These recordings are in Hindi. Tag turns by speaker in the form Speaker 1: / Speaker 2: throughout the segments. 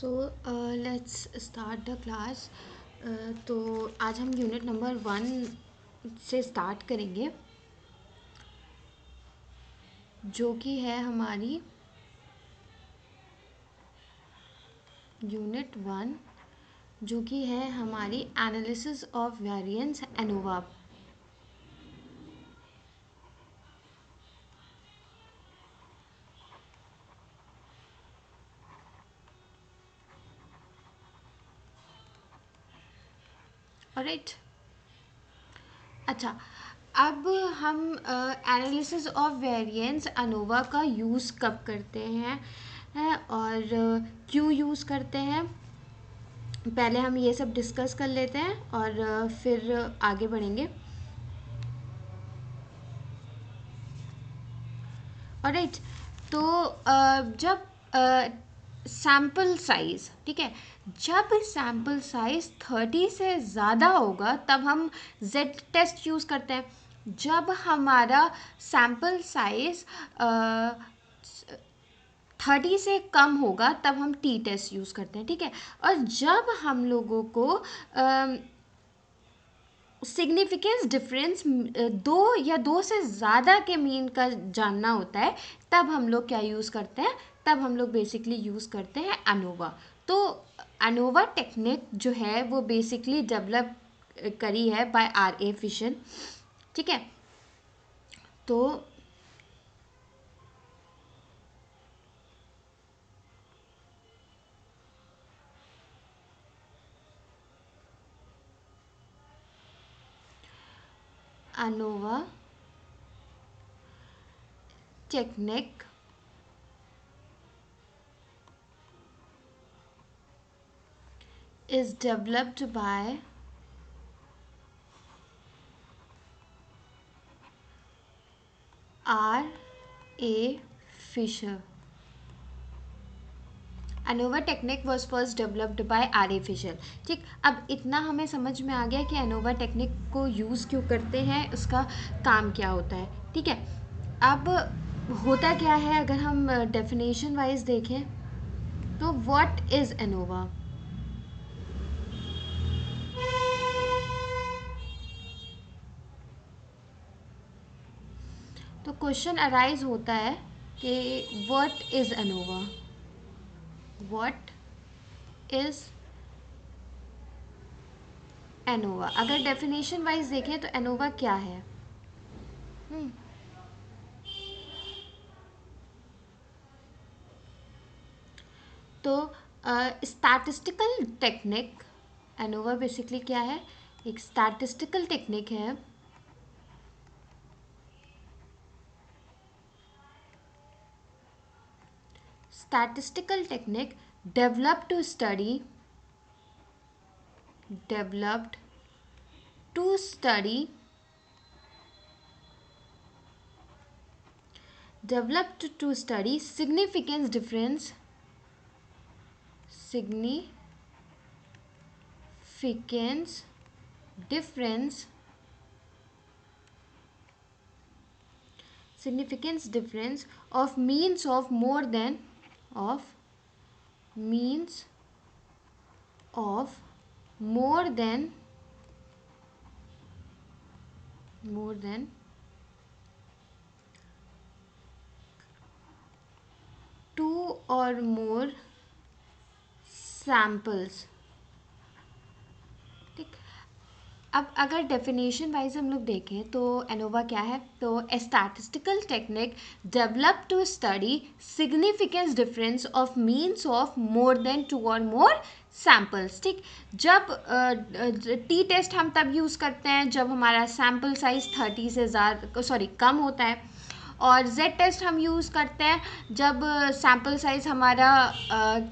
Speaker 1: So let's start the class. तो आज हम यूनिट नंबर 1 से स्टार्ट करेंगे, जो कि है हमारी यूनिट 1, जो कि है हमारी analysis of variance ANOVA. Alright, अच्छा, अब हम एनालिसिस ऑफ वेरिएंस अनोवा का यूज़ कब करते हैं और क्यों यूज़ करते हैं, पहले हम ये सब डिस्कस कर लेते हैं और फिर आगे बढ़ेंगे। ऑलराइट, तो जब सैम्पल साइज, ठीक है, जब सैम्पल साइज 30 से ज़्यादा होगा तब हम जेड टेस्ट यूज़ करते हैं। जब हमारा सैम्पल साइज 30 से कम होगा तब हम टी टेस्ट यूज़ करते हैं, ठीक है। और जब हम लोगों को सिग्निफिकेंस डिफरेंस दो या दो से ज़्यादा के मीन का जानना होता है, तब हम लोग क्या यूज़ करते हैं, तब हम लोग बेसिकली यूज़ करते हैं एनोवा। तो एनोवा टेक्निक जो है वो बेसिकली डेवलप करी है बाय आर.ए. फिशर, ठीक है। तो ANOVA technique is developed by R.A. Fisher. ANOVA technique was first developed by R A. Fisher, ठीक। अब इतना हमें समझ में आ गया कि एनोवा टेक्निक को यूज़ क्यों करते हैं, उसका काम क्या होता है, ठीक है। अब होता क्या है, अगर हम डेफिनेशन वाइज देखें तो व्हाट इज़ एनोवा। तो क्वेश्चन अराइज होता है कि what is ANOVA, what is ANOVA. अगर डेफिनेशन वाइज देखें तो एनोवा क्या है। तो स्टैटिस्टिकल टेक्निक, एनोवा बेसिकली क्या है, एक स्टैटिस्टिकल टेक्निक है statistical technique developed to study developed to study developed to study significance difference significance difference of means of more than of means of more than 2 or more samples, ठीक। अब अगर डेफिनेशन वाइज हम लोग देखें तो एनोवा क्या है, तो a statistical technique develop to study significance difference of means of more than 2 और मोर सैम्पल्स, ठीक। जब टी टेस्ट हम तब यूज़ करते हैं जब हमारा सैम्पल साइज 30 से कम होता है, और जेड टेस्ट हम यूज़ करते हैं जब सैम्पल साइज़ हमारा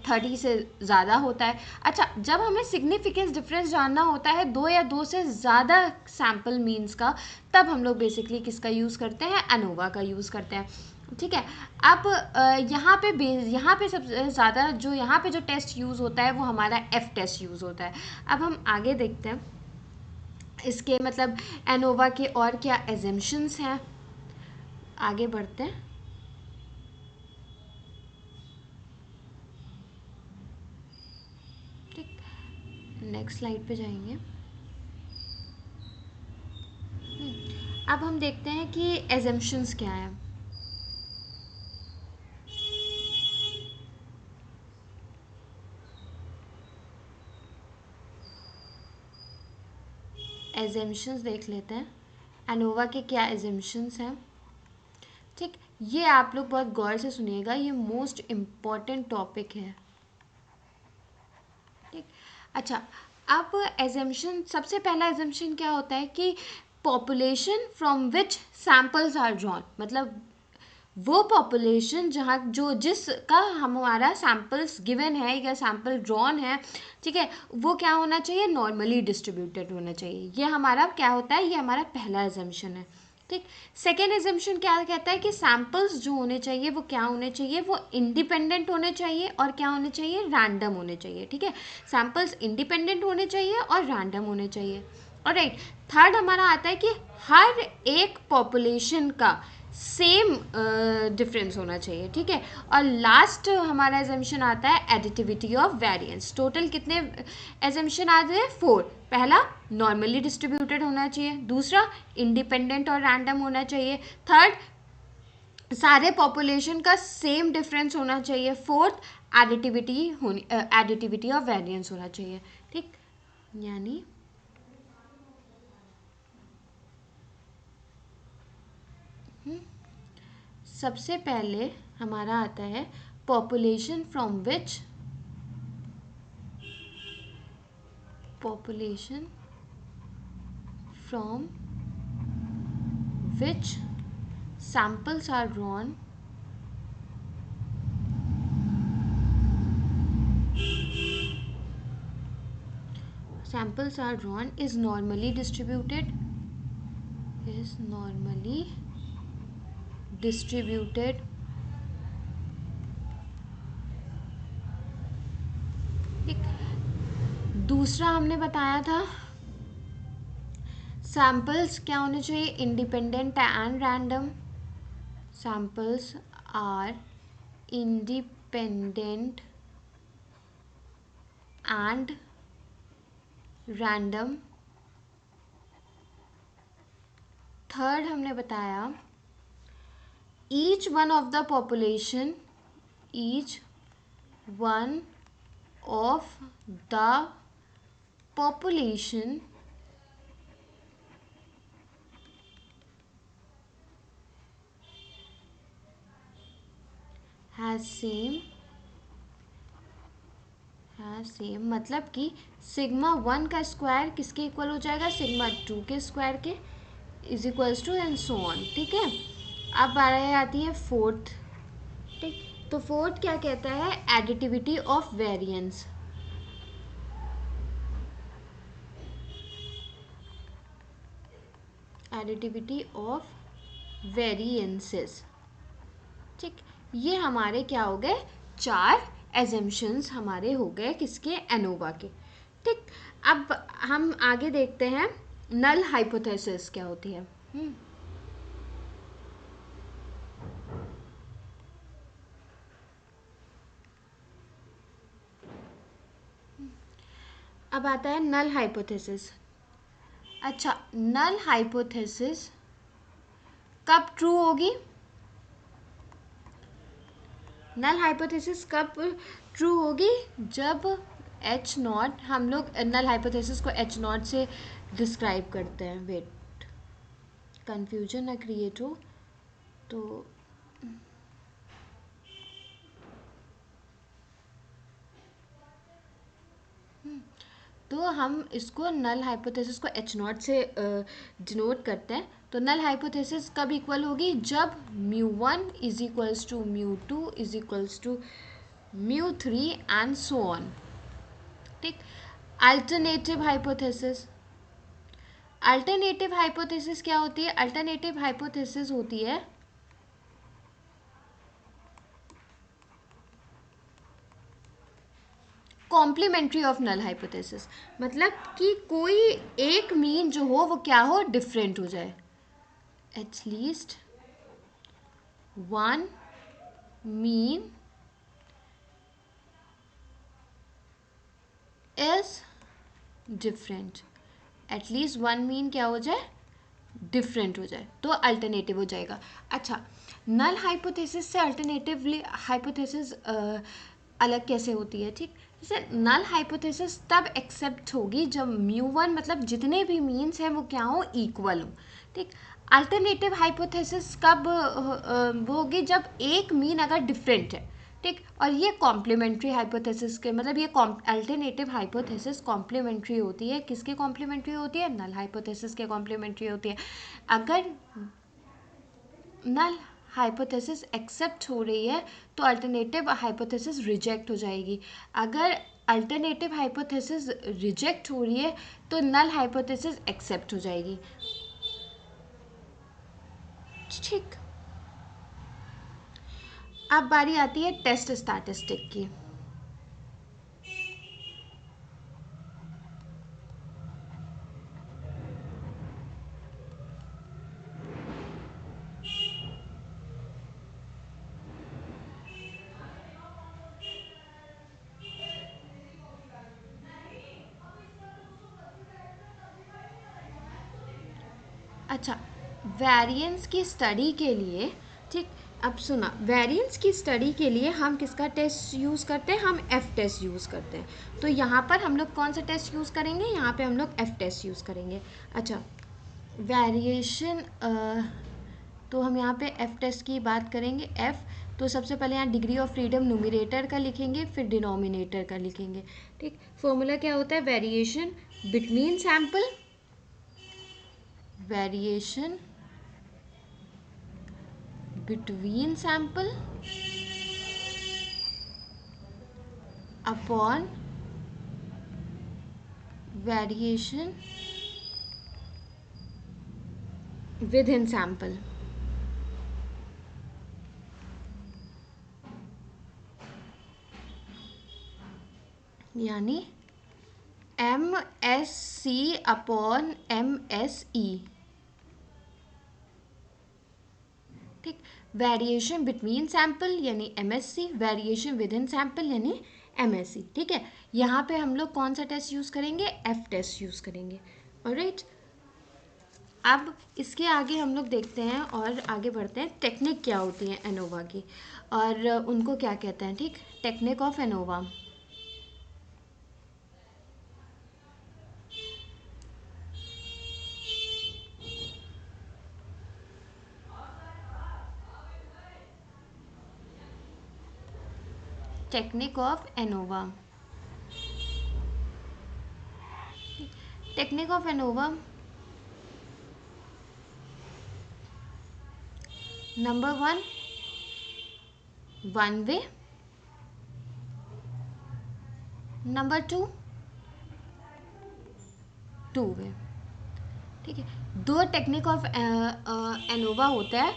Speaker 1: 30 से ज़्यादा होता है। अच्छा, जब हमें सिग्निफिकेंस डिफरेंस जानना होता है दो या दो से ज़्यादा सैम्पल मीन्स का, तब हम लोग बेसिकली किसका यूज़ करते हैं, एनोवा का यूज़ करते हैं, ठीक है। अब यहाँ पे सबसे ज़्यादा जो यहाँ पे जो टेस्ट यूज़ होता है वो हमारा एफ टेस्ट यूज़ होता है। अब हम आगे देखते हैं इसके मतलब एनोवा के और क्या एजम्पशंस हैं, आगे बढ़ते हैं। नेक्स्ट स्लाइड पे जाएंगे। अब हम देखते हैं कि एजम्पशंस क्या है। एजम्पशंस देख लेते हैं, एनोवा के क्या एजम्पशंस हैं। ठीक, ये आप लोग बहुत गौर से सुनिएगा, ये मोस्ट इम्पॉर्टेंट टॉपिक है। ठीक, अच्छा, अब एजम्पशन, सबसे पहला एजम्पशन क्या होता है कि population from which samples are drawn, मतलब वो पॉपुलेशन जहाँ जो जिसका हमारा सैम्पल्स गिवन है या सैम्पल ड्रॉन है, ठीक है, वो क्या होना चाहिए, नॉर्मली डिस्ट्रीब्यूटेड होना चाहिए। ये हमारा क्या होता है, ये हमारा पहला एजम्पशन है। ठीक, सेकेंड एजम्पशन क्या कहता है कि सैम्पल्स जो होने चाहिए वो क्या होने चाहिए, वो इंडिपेंडेंट होने चाहिए और क्या होने चाहिए, रैंडम होने चाहिए। ठीक है, सैम्पल्स इंडिपेंडेंट होने चाहिए और रैंडम होने चाहिए। और राइट, थर्ड हमारा आता है कि हर एक पॉपुलेशन का सेम डिफरेंस होना चाहिए। ठीक है, और लास्ट हमारा एजम्पशन आता है एडिटिविटी ऑफ वेरिएंस। टोटल कितने एजम्पशन आते हैं, 4। पहला, नॉर्मली डिस्ट्रीब्यूटेड होना चाहिए। दूसरा, इंडिपेंडेंट और रैंडम होना चाहिए। थर्ड, सारे पॉपुलेशन का सेम डिफरेंस होना चाहिए। फोर्थ, एडिटिविटी ऑफ वेरिएंस होना चाहिए। ठीक, यानी सबसे पहले हमारा आता है population from which population from which samples are drawn is normally distributed ठीक, दूसरा हमने बताया था सैम्पल्स क्या होने चाहिए, independent and random. Samples are independent and random. Third हमने बताया each one of the population has same, मतलब कि सिग्मा 1 का स्क्वायर किसके इक्वल हो जाएगा, सिग्मा 2 के स्क्वायर के is equals to and so on. ठीक है, अब बारह आती है फोर्थ। ठीक, तो फोर्थ क्या कहता है, additivity of variance. Additivity of variances. ठीक, ये हमारे क्या हो गए, 4 एजम्पशंस हमारे हो गए किसके, एनोवा के। ठीक, अब हम आगे देखते हैं नल हाइपोथेसिस क्या होती है। अब आता है नल हाइपोथेसिस। अच्छा, नल हाइपोथेसिस कब ट्रू होगी, नल हाइपोथेसिस कब ट्रू होगी, जब एच नॉट, हम लोग नल हाइपोथेसिस को एच नॉट से डिस्क्राइब करते हैं। वेट, कंफ्यूजन ना क्रिएट हो तो तो हम इसको नल हाइपोथेसिस को एच नॉट से डिनोट करते हैं। तो नल हाइपोथेसिस कब इक्वल होगी, जब μ1 is equals to μ2 is equals to μ3 and so on. ठीक, अल्टरनेटिव हाइपोथेसिस। अल्टरनेटिव हाइपोथेसिस क्या होती है, अल्टरनेटिव हाइपोथेसिस होती है कॉम्प्लीमेंट्री ऑफ नल हाइपोथेसिस, मतलब कि कोई एक मीन जो हो वो क्या हो, डिफरेंट हो जाए। At least one mean is different, at least one mean क्या हो जाए, डिफरेंट हो जाए, तो अल्टरनेटिव हो जाएगा। अच्छा, नल हाइपोथेसिस से अल्टरनेटिव हाइपोथेसिस अलग कैसे होती है? ठीक, जैसे नल हाइपोथेसिस तब एक्सेप्ट होगी जब μ1 मतलब जितने भी मीन्स हैं वो क्या हो, इक्वल हो। ठीक, अल्टरनेटिव हाइपोथेसिस कब वो होगी, जब एक मीन अगर डिफरेंट है। ठीक, और ये कॉम्प्लीमेंट्री हाइपोथेसिस के मतलब ये अल्टरनेटिव हाइपोथेसिस कॉम्प्लीमेंट्री होती है, किसके कॉम्प्लीमेंट्री होती है, नल हाइपोथेसिस के कॉम्प्लीमेंट्री होती है। अगर नल हाइपोथेसिस एक्सेप्ट हो रही है तो अल्टरनेटिव हाइपोथेसिस रिजेक्ट हो जाएगी। अगर अल्टरनेटिव हाइपोथेसिस रिजेक्ट हो रही है तो नल हाइपोथेसिस एक्सेप्ट हो जाएगी। ठीक, अब बारी आती है टेस्ट स्टैटिस्टिक की। अच्छा, वेरिएंस की स्टडी के लिए, ठीक, अब सुना, वेरिएंस की स्टडी के लिए हम किसका टेस्ट यूज़ करते हैं, हम एफ टेस्ट यूज़ करते हैं। तो यहाँ पर हम लोग कौन सा टेस्ट यूज़ करेंगे, यहाँ पे हम लोग एफ टेस्ट यूज़ करेंगे। अच्छा, वेरिएशन, तो हम यहाँ पे एफ टेस्ट की बात करेंगे। एफ, तो सबसे पहले यहाँ डिग्री ऑफ फ्रीडम न्यूमरेटर का लिखेंगे, फिर डिनोमिनेटर का लिखेंगे। ठीक, फॉर्मूला क्या होता है, variation between sample, variation between sample upon variation within sample। यानी MSC अपॉन MSE। ठीक, वेरिएशन बिटवीन सैम्पल यानी MSC, variation with in sample यानी MSE। ठीक है, यहाँ पे हम लोग कौन सा टेस्ट यूज़ करेंगे, एफ टेस्ट यूज़ करेंगे। ऑलराइट, अब इसके आगे हम लोग देखते हैं और आगे बढ़ते हैं, टेक्निक क्या होती है एनोवा की और उनको क्या कहते हैं। ठीक, technique of ANOVA. Technique of ANOVA, technique of ANOVA, number one way, number two way. ठीक है, दो टेक्निक ऑफ एनोवा होता है,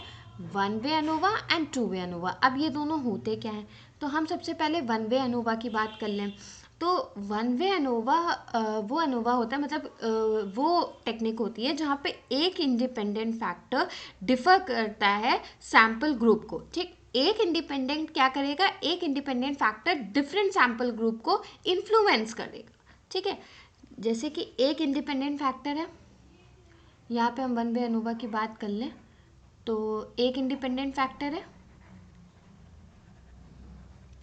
Speaker 1: one way ANOVA and two way ANOVA. अब ये दोनों होते क्या हैं, तो हम सबसे पहले वन वे एनोवा की बात कर लें। तो वन वे एनोवा वो एनोवा होता है, मतलब वो टेक्निक होती है जहाँ पे एक इंडिपेंडेंट फैक्टर डिफर करता है सैम्पल ग्रुप को। ठीक, एक इंडिपेंडेंट क्या करेगा, एक independent factor different sample group को इन्फ्लुएंस करेगा। ठीक है, जैसे कि एक इंडिपेंडेंट फैक्टर है, यहाँ पे हम वन वे अनोवा की बात कर लें तो एक इंडिपेंडेंट फैक्टर है।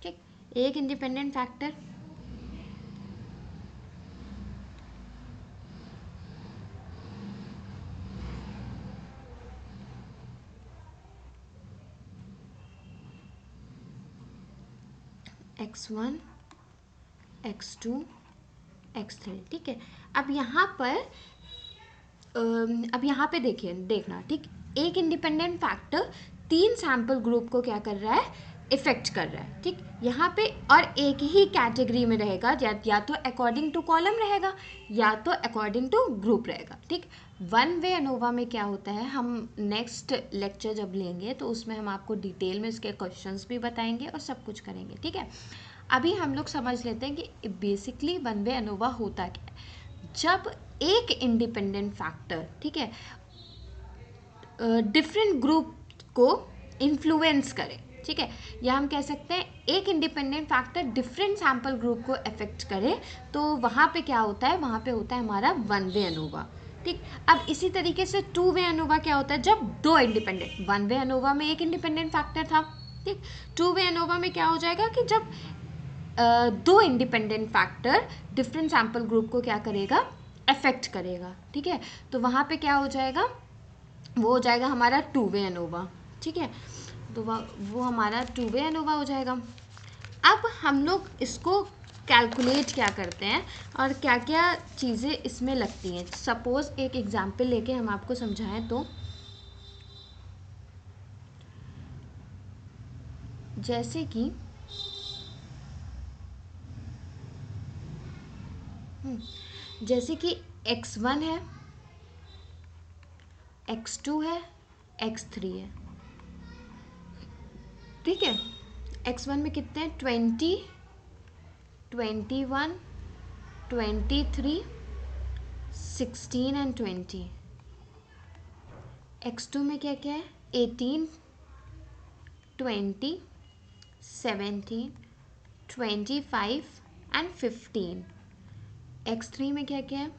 Speaker 1: ठीक, एक independent factor x1 x2 x3। ठीक है, अब यहाँ पर देखना। ठीक, एक इंडिपेंडेंट फैक्टर तीन सैम्पल ग्रुप को क्या कर रहा है, इफेक्ट कर रहा है। ठीक, यहाँ पे और एक ही कैटेगरी में रहेगा, या तो अकॉर्डिंग टू कॉलम रहेगा या तो अकॉर्डिंग टू ग्रुप रहेगा। ठीक, वन वे अनोवा में क्या होता है, हम नेक्स्ट लेक्चर जब लेंगे तो उसमें हम आपको डिटेल में इसके क्वेश्चंस भी बताएंगे और सब कुछ करेंगे। ठीक है, अभी हम लोग समझ लेते हैं कि बेसिकली वन वे अनोवा होता क्या है। जब एक इंडिपेंडेंट फैक्टर, ठीक है, डिफरेंट ग्रुप को इन्फ्लुएंस करे। ठीक है, या हम कह सकते हैं एक independent factor different sample group को अफेक्ट करे तो वहाँ पे क्या होता है, वहाँ पे होता है हमारा वन वे एनोवा। ठीक, अब इसी तरीके से टू वे एनोवा क्या होता है, जब दो इंडिपेंडेंट, वन वे एनोवा में एक इंडिपेंडेंट फैक्टर था, ठीक, टू वे एनोवा में क्या हो जाएगा कि जब दो independent factor different sample group को क्या करेगा, अफेक्ट करेगा। ठीक है, तो वहाँ पे क्या हो जाएगा, वो हो जाएगा हमारा टू वे एनोवा। ठीक है, तो वो हमारा टू वे एनोवा हो जाएगा। अब हम लोग इसको कैलकुलेट क्या करते हैं और क्या क्या चीज़ें इसमें लगती हैं। सपोज़ एक एग्जांपल लेके हम आपको समझाएं तो जैसे कि जैसे कि x1 है, x2 है, x3 है। ठीक है, x1 में कितने हैं, 20, 21, 23, 16 एंड 20। x2 में क्या क्या है, 18, 20, 17, 25 एंड 15। x3 में क्या क्या है,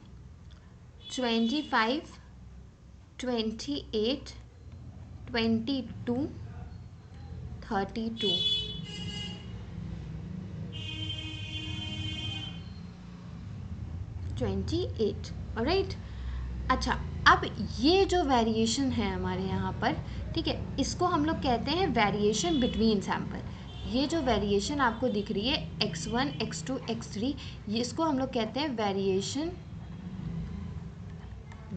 Speaker 1: 25, 28, 22, 32। 28, राइट। अच्छा, अब ये जो वेरिएशन है हमारे यहाँ पर, ठीक है, इसको हम लोग कहते हैं वेरिएशन बिटवीन सैम्पल। ये जो वेरिएशन आपको दिख रही है x1, x2, x3, ये इसको हम लोग कहते हैं वेरिएशन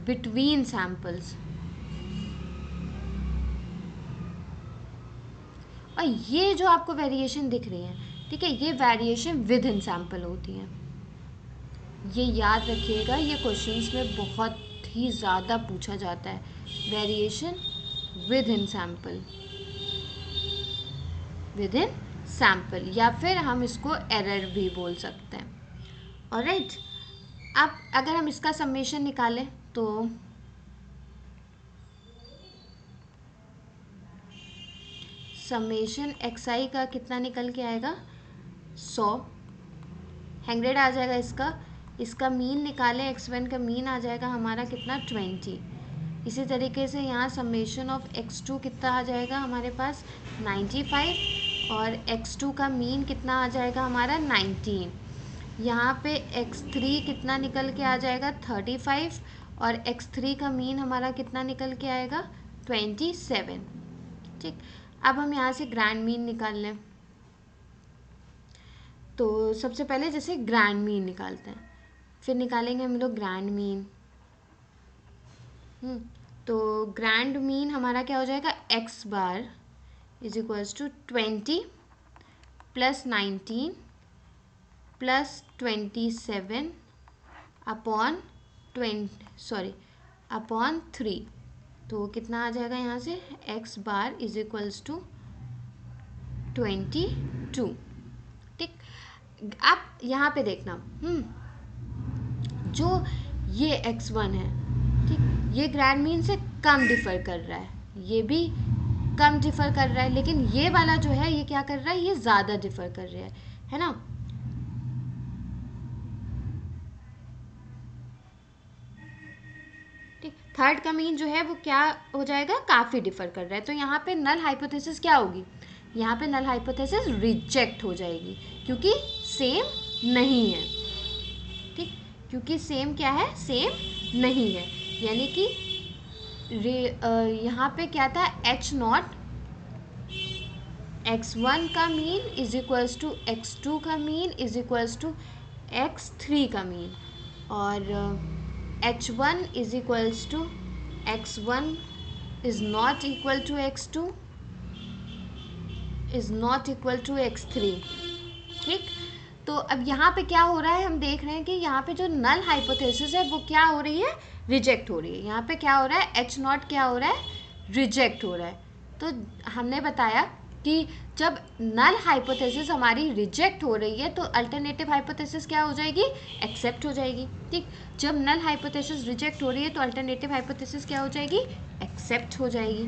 Speaker 1: बिटवीन सैम्पल्स। और ये जो आपको वेरिएशन दिख रही है, ठीक है, ये वेरिएशन विद इन सैम्पल होती है। ये याद रखिएगा, ये क्वेश्चंस में बहुत ही ज़्यादा पूछा जाता है, variation with in sample, with in sample, या फिर हम इसको एरर भी बोल सकते हैं। ऑलराइट, अब अगर हम इसका समेशन निकालें तो समेशन xi का कितना निकल के आएगा, 100, 100 आ जाएगा इसका मीन निकालें, x1 का मीन आ जाएगा हमारा कितना, 20। इसी तरीके से यहाँ समेशन ऑफ x2 कितना आ जाएगा हमारे पास, 95, और x2 का मीन कितना आ जाएगा हमारा, 19। यहाँ पे x3 कितना निकल के आ जाएगा, 35, और x3 का मीन हमारा कितना निकल के आएगा, 27। ठीक, अब हम यहाँ से ग्रैंड मीन निकाल लें। तो सबसे पहले जैसे ग्रैंड मीन निकालते हैं, फिर निकालेंगे हम लोग ग्रैंड मीन। तो ग्रैंड मीन हमारा क्या हो जाएगा, x bar is equals to 20 plus 19 plus 27 upon 3। तो कितना आ जाएगा यहाँ से, x bar is equals to 22। ठीक, आप यहाँ पे देखना, जो ये x1 है, ठीक, ये ग्रैंड मीन से कम डिफर कर रहा है, ये भी कम डिफर कर रहा है, लेकिन ये वाला जो है ये क्या कर रहा है, ये ज़्यादा डिफर कर रहा है ना। ठीक, थर्ड का मीन जो है वो क्या हो जाएगा, काफ़ी डिफर कर रहा है। तो यहाँ पे नल हाइपोथेसिस क्या होगी, यहाँ पे नल हाइपोथेसिस रिजेक्ट हो जाएगी, क्योंकि सेम नहीं है। ठीक, क्योंकि सेम क्या है, सेम नहीं है, यानी कि यहाँ पे क्या था, h0, x1 का mean is equals to x2 का mean is equals to x3 का मीन, और h1 is equals to x1 is not equal to x2 is not equal to x3। ठीक, तो अब यहाँ पे क्या हो रहा है, हम देख रहे हैं कि यहाँ पे जो नल हाइपोथेसिस है वो क्या हो रही है, रिजेक्ट हो रही है। यहाँ पे क्या हो रहा है, h0 क्या हो रहा है, रिजेक्ट हो रहा है। तो हमने बताया कि जब नल हाइपोथेसिस हमारी रिजेक्ट हो रही है तो अल्टरनेटिव हाइपोथेसिस क्या हो जाएगी, एक्सेप्ट हो जाएगी। ठीक, जब नल हाइपोथेसिस रिजेक्ट हो रही है तो अल्टरनेटिव हाइपोथेसिस क्या हो जाएगी, एक्सेप्ट हो जाएगी।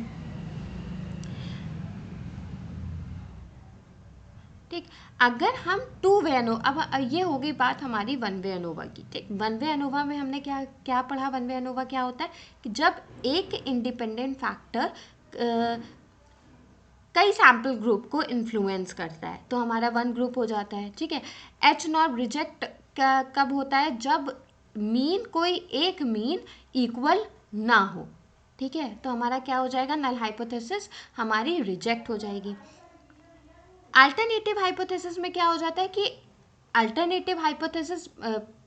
Speaker 1: ठीक, अगर हम टू वे एनोवा, अब ये हो गई बात हमारी वन वे एनोवा की। ठीक, वन वे एनोवा में हमने क्या क्या पढ़ा, वन वे एनोवा क्या होता है कि जब एक इंडिपेंडेंट फैक्टर कई सैम्पल ग्रुप को इन्फ्लुएंस करता है तो हमारा वन ग्रुप हो जाता है। ठीक है, एच नॉट रिजेक्ट कब होता है, जब मीन कोई एक मीन इक्वल ना हो। ठीक है, तो हमारा क्या हो जाएगा, नल हाइपोथेसिस हमारी रिजेक्ट हो जाएगी। अल्टरनेटिव हाइपोथेसिस में क्या हो जाता है कि अल्टरनेटिव हाइपोथेसिस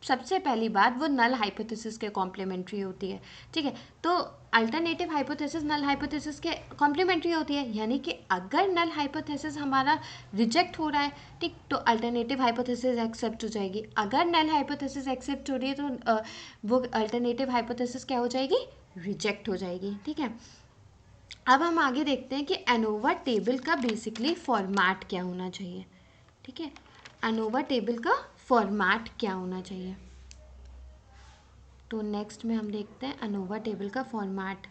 Speaker 1: सबसे पहली बात वो नल हाइपोथेसिस के कॉम्प्लीमेंट्री होती है। ठीक है, तो अल्टरनेटिव हाइपोथेसिस नल हाइपोथेसिस के कॉम्प्लीमेंट्री होती है, यानी कि अगर नल हाइपोथेसिस हमारा रिजेक्ट हो रहा है, ठीक, तो अल्टरनेटिव हाइपोथेसिस एक्सेप्ट हो जाएगी। अगर नल हाइपोथेसिस एक्सेप्ट हो रही है तो वो अल्टरनेटिव हाइपोथेसिस क्या हो जाएगी, रिजेक्ट हो जाएगी। ठीक है, अब हम आगे देखते हैं कि एनोवा टेबल का बेसिकली फॉर्मेट क्या होना चाहिए। ठीक है, एनोवा टेबल का फॉर्मेट क्या होना चाहिए, तो नेक्स्ट में हम देखते हैं एनोवा टेबल का फॉर्मेट।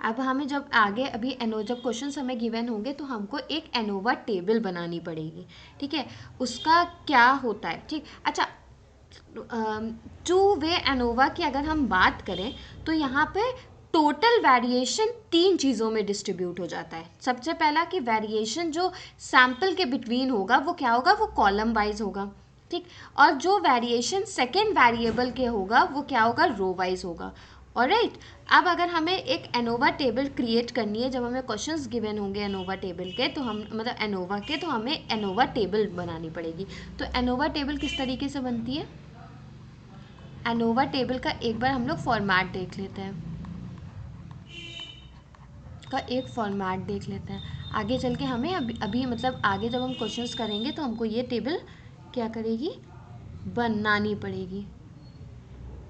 Speaker 1: अब हमें जब आगे अभी जब क्वेश्चन हमें गिवन होंगे तो हमको एक एनोवा टेबल बनानी पड़ेगी। ठीक है, उसका क्या होता है, ठीक, अच्छा, टू वे एनोवा की अगर हम बात करें तो यहाँ पे टोटल वेरिएशन तीन चीज़ों में डिस्ट्रीब्यूट हो जाता है। सबसे पहला कि वेरिएशन जो सैम्पल के बिटवीन होगा वो क्या होगा, वो कॉलम वाइज होगा। ठीक, और जो वेरिएशन सेकेंड वेरिएबल के होगा वो क्या होगा, रो वाइज होगा। ऑलराइट, अब अगर हमें एक एनोवा टेबल क्रिएट करनी है, जब हमें क्वेश्चंस गिवन होंगे एनोवा टेबल के, तो हम मतलब एनोवा के, तो हमें एनोवा टेबल बनानी पड़ेगी। तो एनोवा टेबल किस तरीके से बनती है, एनोवा टेबल का एक बार हम लोग फॉर्मेट देख लेते हैं, का एक फॉर्मेट देख लेते हैं। आगे चल के हमें अभी मतलब आगे जब हम क्वेश्चंस करेंगे तो हमको ये टेबल क्या करेगी, बनानी पड़ेगी।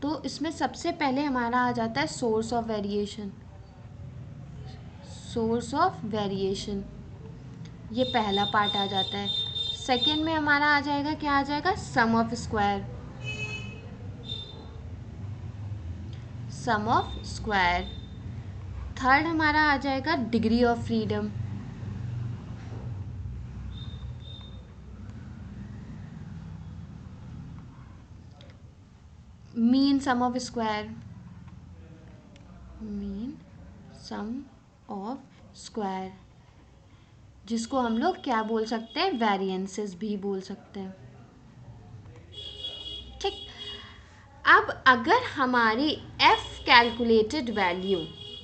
Speaker 1: तो इसमें सबसे पहले हमारा आ जाता है source of variation, source of variation, ये पहला पार्ट आ जाता है। सेकेंड में हमारा आ जाएगा, क्या आ जाएगा, sum of square, sum of square. Third हमारा आ जाएगा degree of freedom, mean sum of square, mean sum of square, जिसको हम लोग क्या बोल सकते हैं, वेरिएंसेस भी बोल सकते हैं। ठीक, अब अगर हमारी f कैलकुलेटेड वैल्यू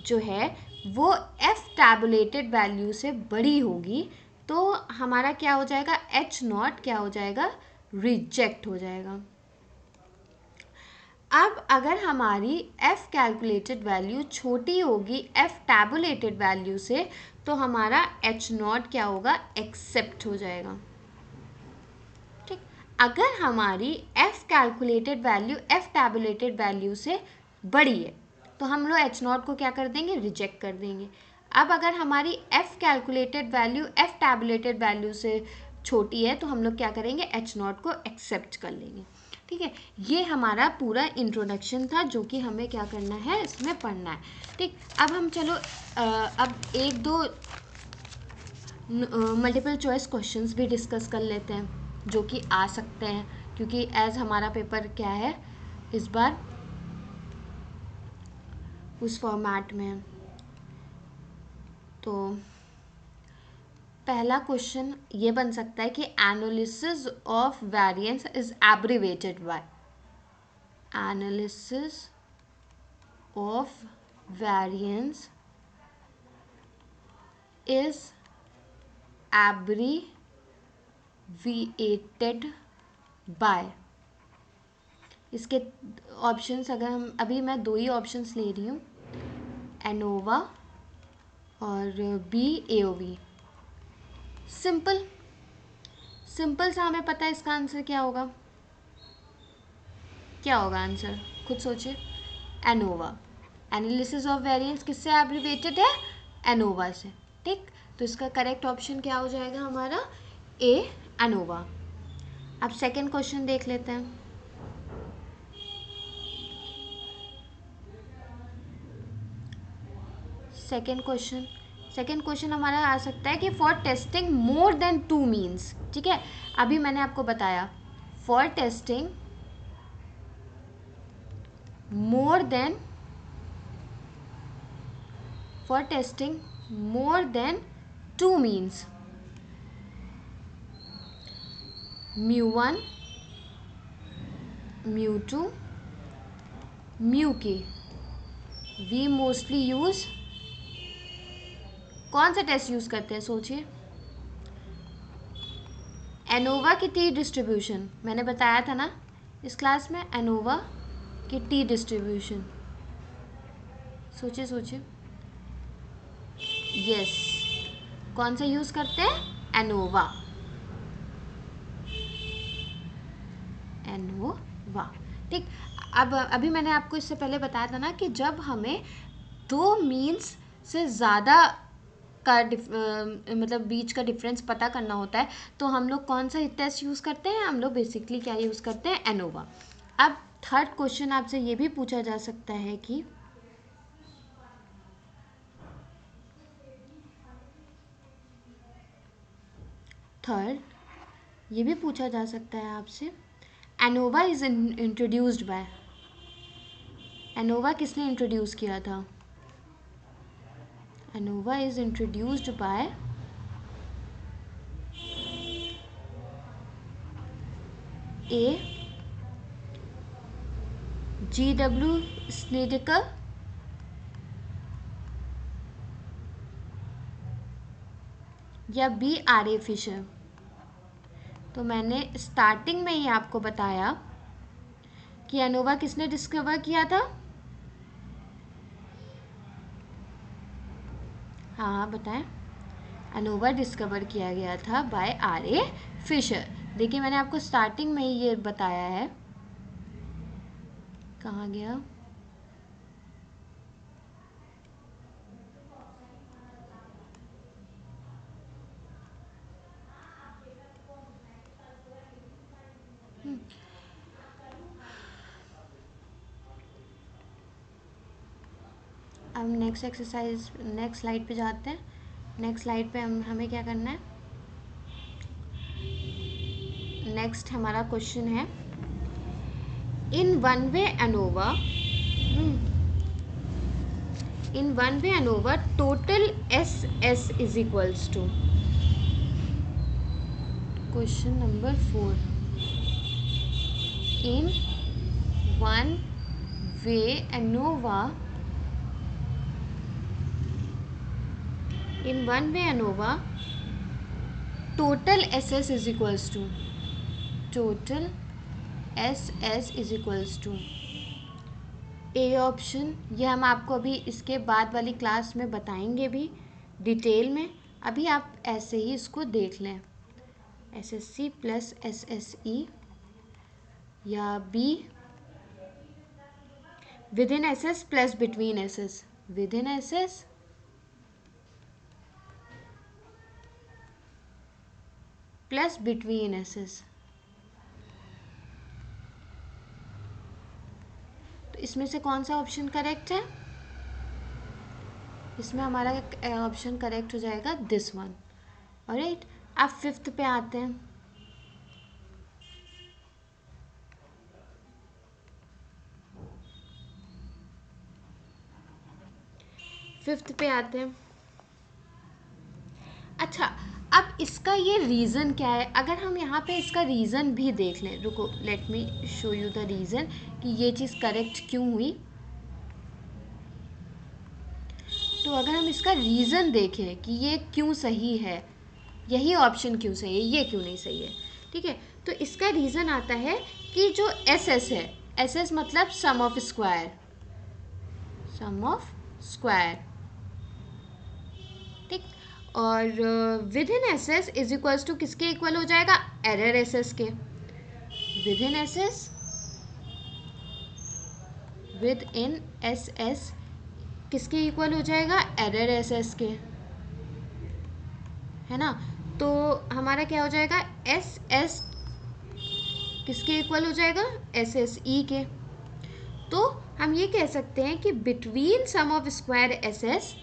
Speaker 1: जो है वो f टैबुलेटेड वैल्यू से बड़ी होगी तो हमारा क्या हो जाएगा, h नॉट क्या हो जाएगा, रिजेक्ट हो जाएगा। अब अगर हमारी f कैलकुलेटेड वैल्यू छोटी होगी f टैबुलेटेड वैल्यू से तो हमारा h नॉट क्या होगा, एक्सेप्ट हो जाएगा। ठीक, अगर हमारी f calculated value f tabulated value से बड़ी है तो हम लोग h नॉट को क्या कर देंगे, रिजेक्ट कर देंगे। अब अगर हमारी f calculated value f tabulated value से छोटी है तो हम लोग क्या करेंगे, h नॉट को एक्सेप्ट कर लेंगे। ठीक है, ये हमारा पूरा इंट्रोडक्शन था जो कि हमें क्या करना है, इसमें पढ़ना है। ठीक, अब हम चलो अब एक दो मल्टीपल चॉइस क्वेश्चंस भी डिस्कस कर लेते हैं जो कि आ सकते हैं, क्योंकि एज हमारा पेपर क्या है इस बार उस फॉर्मेट में। तो पहला क्वेश्चन ये बन सकता है कि analysis of variance is abbreviated by, analysis of variance is abbreviated by. इसके ऑप्शंस अगर हम अभी मैं दो ही ऑप्शंस ले रही हूँ, एनोवा और बी एओवी। सिंपल सिंपल सा हमें पता है इसका आंसर क्या होगा, क्या होगा आंसर, खुद सोचिए। एनोवा, एनालिसिस ऑफ वेरिएंस किससे एब्रीवेटेड है, एनोवा से। ठीक, तो इसका करेक्ट ऑप्शन क्या हो जाएगा हमारा, ए, एनोवा। अब सेकंड क्वेश्चन देख लेते हैं। सेकेंड क्वेश्चन, सेकेंड क्वेश्चन हमारा आ सकता है कि for testing more than 2 means, ठीक है। अभी मैंने आपको बताया for testing more than two means mu1 mu2 mu k। We mostly use कौन सा टेस्ट यूज़ करते हैं, सोचिए। एनोवा की टी डिस्ट्रीब्यूशन, मैंने बताया था ना इस क्लास में, एनोवा की टी डिस्ट्रीब्यूशन। सोचिए सोचिए, यस, कौन सा यूज़ करते हैं, एनोवा। एनोवा, ठीक। अब अभी मैंने आपको इससे पहले बताया था ना कि जब हमें 2 मीन्स से ज़्यादा का मतलब बीच का डिफरेंस पता करना होता है तो हम लोग कौन सा टेस्ट यूज़ करते हैं, हम लोग बेसिकली क्या यूज़ करते हैं, एनोवा। अब थर्ड क्वेश्चन आपसे ये भी पूछा जा सकता है कि थर्ड ये भी पूछा जा सकता है आपसे, ANOVA is introduced by, ANOVA किसने इंट्रोड्यूस किया था। ANOVA is introduced by A G.W. स्नेडिकर या B.R.A. फिशर। तो मैंने स्टार्टिंग में ही आपको बताया कि एनोवा किसने डिस्कवर किया था। हाँ बताएं। एनोवा डिस्कवर किया गया था बाय R.A. फिशर। देखिए मैंने आपको स्टार्टिंग में ही ये बताया है, कहाँ गया, अब नेक्स्ट एक्सरसाइज, नेक्स्ट स्लाइड पे जाते हैं। नेक्स्ट स्लाइड पे हमें क्या करना है, नेक्स्ट हमारा क्वेश्चन है, in one way ANOVA total SS is equals to, question number 4, in one way ANOVA total SS is equals to, total SS is equals to A option. ये हम आपको अभी इसके बाद वाली क्लास में बताएंगे भी डिटेल में, अभी आप ऐसे ही इसको देख लें, SSC प्लस SSE, या B with in SS plus between SS, with in SS plus between SS। तो इसमें से कौन सा ऑप्शन करेक्ट है, इसमें हमारा ऑप्शन करेक्ट हो जाएगा दिस वन। ऑलराइट, अब फिफ्थ पे आते हैं। फिफ्थ पे आते हैं। अच्छा, अब इसका ये रीज़न क्या है, अगर हम यहाँ पे इसका रीज़न भी देख लें, रुको let me show you the reason कि ये चीज़ करेक्ट क्यों हुई। तो अगर हम इसका रीज़न देखें कि ये क्यों सही है, यही ऑप्शन क्यों सही है, ये क्यों नहीं सही है, ठीक है। तो इसका रीज़न आता है कि जो SS है, SS मतलब sum of square, sum of square, ठीक। और within SS is equals to किसके इक्वल हो जाएगा, एरर SS के। विद इन SS किसके इक्वल हो जाएगा, एरर SS के, है ना। तो हमारा क्या हो जाएगा, SS किसके इक्वल हो जाएगा, SSE के। तो हम ये कह सकते हैं कि between sum of square SS,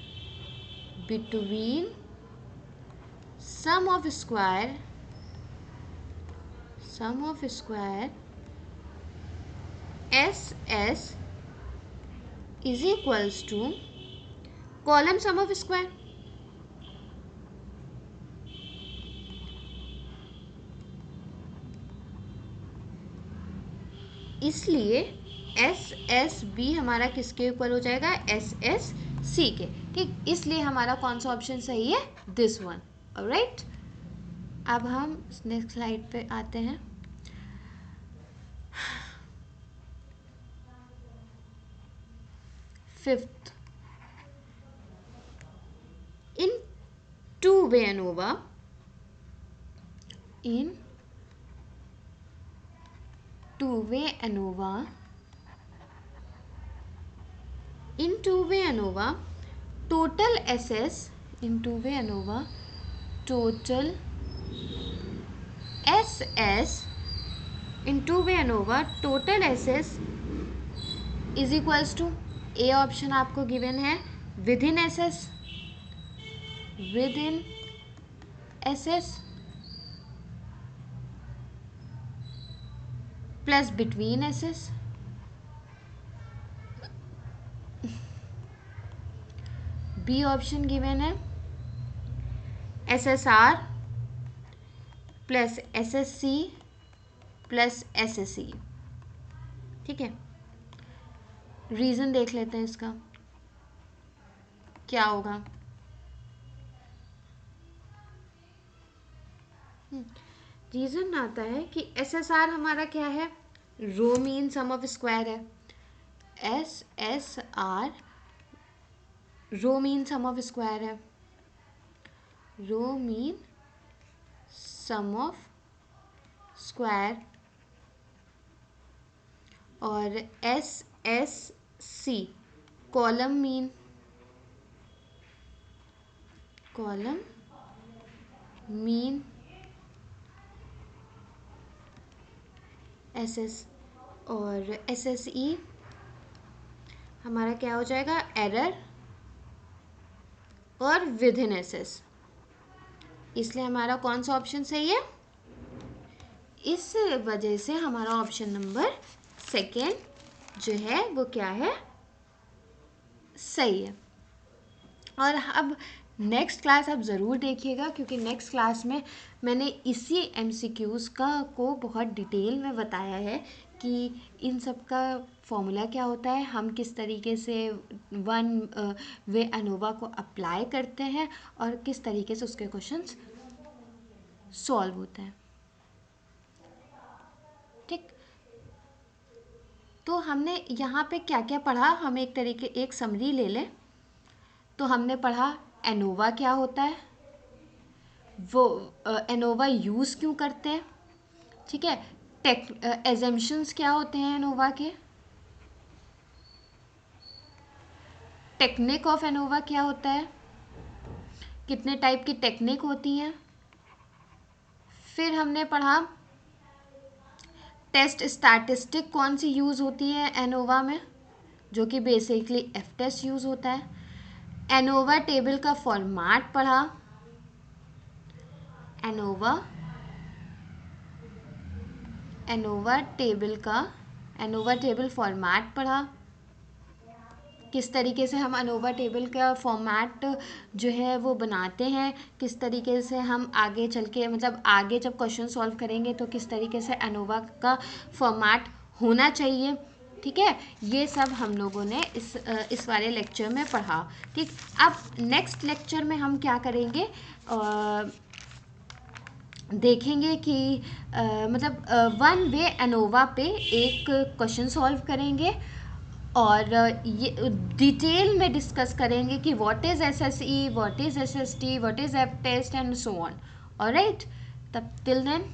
Speaker 1: between sum of square SS is equals to column sum of square. इसलिए एस एस बी हमारा किसके ऊपर हो जाएगा, एस एस सी के, ठीक. इसलिए हमारा कौन सा ऑप्शन सही है, दिस वन. ऑलराइट, अब हम नेक्स्ट स्लाइड पे आते हैं. Fifth, in two way ANOVA, in two-way ANOVA, total SS in two-way ANOVA, total SS in two-way ANOVA, total SS is equals to, A option आपको गिवन है within SS plus between SS, B option given है SSR plus SSC plus SSE. ठीक है, रीज़न देख लेते हैं इसका क्या होगा. रीज़न आता है कि SSR हमारा क्या है, row mean sum of square है. SSR row mean sum of square है, row mean sum of square. और SSC कॉलम मीन SS. और SSE हमारा क्या हो जाएगा, एरर और विद इन SS. इसलिए हमारा कौन सा ऑप्शन सही है, इस वजह से हमारा ऑप्शन नंबर सेकेंड जो है वो क्या है, सही है. और अब नेक्स्ट क्लास आप ज़रूर देखिएगा, क्योंकि नेक्स्ट क्लास में मैंने इसी MCQs को बहुत डिटेल में बताया है कि इन सब का फॉर्मूला क्या होता है, हम किस तरीके से वन वे एनोवा को अप्लाई करते हैं और किस तरीके से उसके क्वेश्चंस सॉल्व होते हैं. ठीक, तो हमने यहाँ पे क्या क्या पढ़ा, हम एक समरी ले लें. तो हमने पढ़ा एनोवा क्या होता है, वो एनोवा यूज़ क्यों करते हैं. ठीक है, एजम्पशंस क्या होते हैं एनोवा के, टेक्निक ऑफ एनोवा क्या होता है, कितने टाइप की टेक्निक होती हैं. फिर हमने पढ़ा टेस्ट स्टैटिस्टिक कौन सी यूज़ होती है एनोवा में, जो कि बेसिकली एफ टेस्ट यूज़ होता है. एनोवा टेबल का फॉर्मेट पढ़ा, एनोवा टेबल फॉर्मेट पढ़ा, किस तरीके से हम एनोवा टेबल का फॉर्मेट जो है वो बनाते हैं, किस तरीके से हम आगे चल के मतलब आगे जब क्वेश्चन सॉल्व करेंगे तो किस तरीके से एनोवा का फॉर्मेट होना चाहिए. ठीक है, ये सब हम लोगों ने इस वाले लेक्चर में पढ़ा. ठीक, अब नेक्स्ट लेक्चर में हम क्या करेंगे, देखेंगे कि मतलब वन वे एनोवा पे एक क्वेश्चन सॉल्व करेंगे और ये डिटेल में डिस्कस करेंगे कि what is SSE, what is SST, what is F test and so on. Alright, तब till then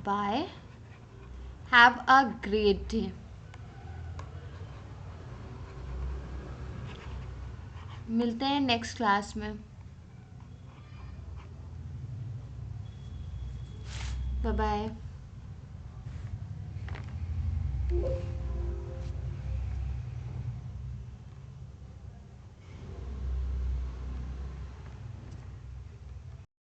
Speaker 1: bye, have a great day. मिलते हैं नेक्स्ट क्लास में. Bye bye.